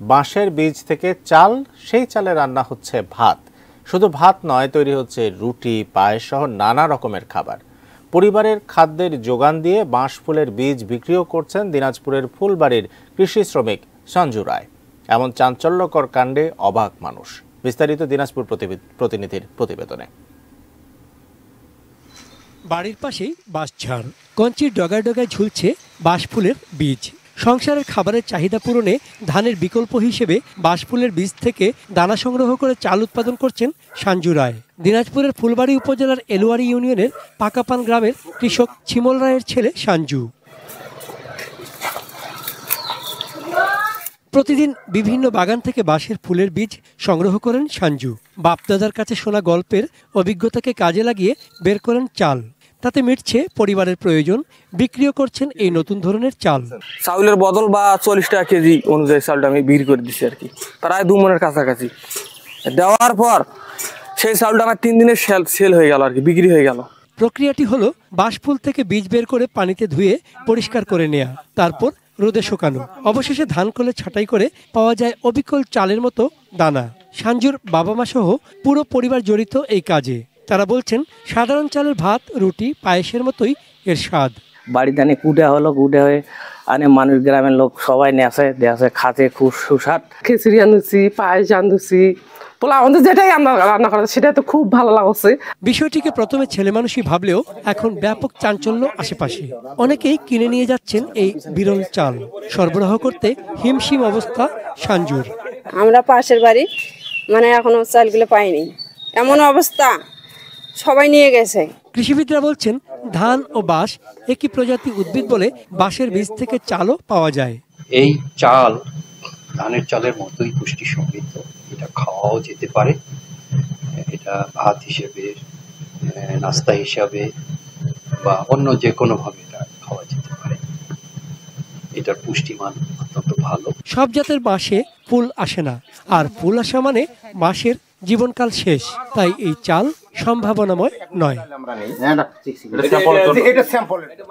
বাঁশের বীজ থেকে চাল, সেই চালে রান্না হচ্ছে ভাত। শুধু ভাত নয়, তৈরি হচ্ছে রুটি, পায়েস সহ নানা রকমের খাবার। পরিবারের খাদ্যের যোগান দিয়ে বাঁশ ফুলের বীজ বিক্রিও করছেন দিনাজপুরের ফুলবাড়ির কৃষি শ্রমিক সঞ্জু রায়। এমন চাঞ্চল্যকর কাণ্ডে অবাক মানুষ। বিস্তারিত দিনাজপুর প্রতিনিধির প্রতিবেদনে। বাড়ির পাশেই বাঁশঝাড়, কঞ্চির ডগায় ডগায় ঝুলছে বাঁশফুলের বীজ। সংসারের খাবারের চাহিদা পূরণে ধানের বিকল্প হিসেবে বাঁশফুলের বীজ থেকে দানা সংগ্রহ করে চাল উৎপাদন করছেন সঞ্জু রায়। দিনাজপুরের ফুলবাড়ি উপজেলার এলুয়ারি ইউনিয়নের পাকাপান গ্রামের কৃষক ছিমল রায়ের ছেলে সঞ্জু। প্রতিদিন বিভিন্ন বাগান থেকে বাঁশের ফুলের বীজ সংগ্রহ করেন সঞ্জু। বাপদাদার কাছে শোনা গল্পের অভিজ্ঞতাকে কাজে লাগিয়ে বের করেন চাল। তাতে মিটছে পরিবারের প্রয়োজন, বিক্রিও করছেন এই নতুন ধরনের চাল। চাউলের বদল বা 40 টাকা কেজি অনুযায়ী চালটা আমি বিক্রি করে দিচ্ছি আর কি, প্রায় 2 মনের কাছাকাছি। দেওয়ার পর সেই চাউলটা আমার 3 দিনের সেল হয়ে গেল আর কি, বিক্রি হয়ে গেল। প্রক্রিয়াটি হলো বাঁশফুল থেকে বীজ বের করে পানিতে ধুয়ে পরিষ্কার করে নেওয়া, তারপর রোদে শুকানো। অবশেষে ধান কলে ছাঁটাই করে পাওয়া যায় অবিকল চালের মতো দানা। সঞ্জুর বাবা মা সহ পুরো পরিবার জড়িত এই কাজে। তারা বলছেন, সাধারণ চালের ভাত, রুটি, পায়েসের মতোই এর স্বাদ। বাড়িতে আনে কুটে হয়ে আনে মানুষ, গ্রামের লোক সবাই নেছে খাতে খুব সুস্বাদ। খিচুড়ি আনছি, পায়েস আনছি, পোলাও, আমাদের যেটাই আমরা রান্না করা সেটা তো খুব ভালো লাগছে। বিষয়টিকে প্রথমে ছেলে মানুষই ভাবলেও এখন ব্যাপক চাঞ্চল্য আশেপাশে। অনেকেই কিনে নিয়ে যাচ্ছেন এই বিরল চাল। সরবরাহ করতে হিমশিম অবস্থা সঞ্জুর। আমরা পাশের বাড়ি এখনো চালগুলো পাইনি, এমন অবস্থা, সবাই নিয়ে গেছে। কৃষিবিদরা বলছেন, ধান ও বাঁশ একই প্রজাতি উদ্ভিদ বলে বাঁশের বীজ থেকে চালও পাওয়া যায়। এই চাল ধানের চালের মতোই পুষ্টি সমৃদ্ধ। এটা খাওয়াও যেতে পারে, এটা ভাত হিসেবে, নাস্তা হিসাবে বা অন্য যে কোনো ভাবে এটা খাওয়া যেতে পারে। এটার পুষ্টিমান অত্যন্ত ভালো। সব জাতের বাঁশে ফুল আসে না, আর ফুল আসা মানে বাঁশের জীবনকাল শেষ। তাই এই চাল সম্ভাবনাময় নয়।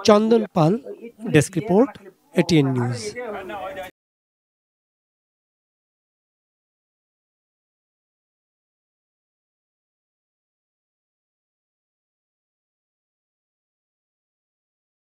চন্দন পাল, ডেস্ক রিপোর্ট, এটিএন নিউজ।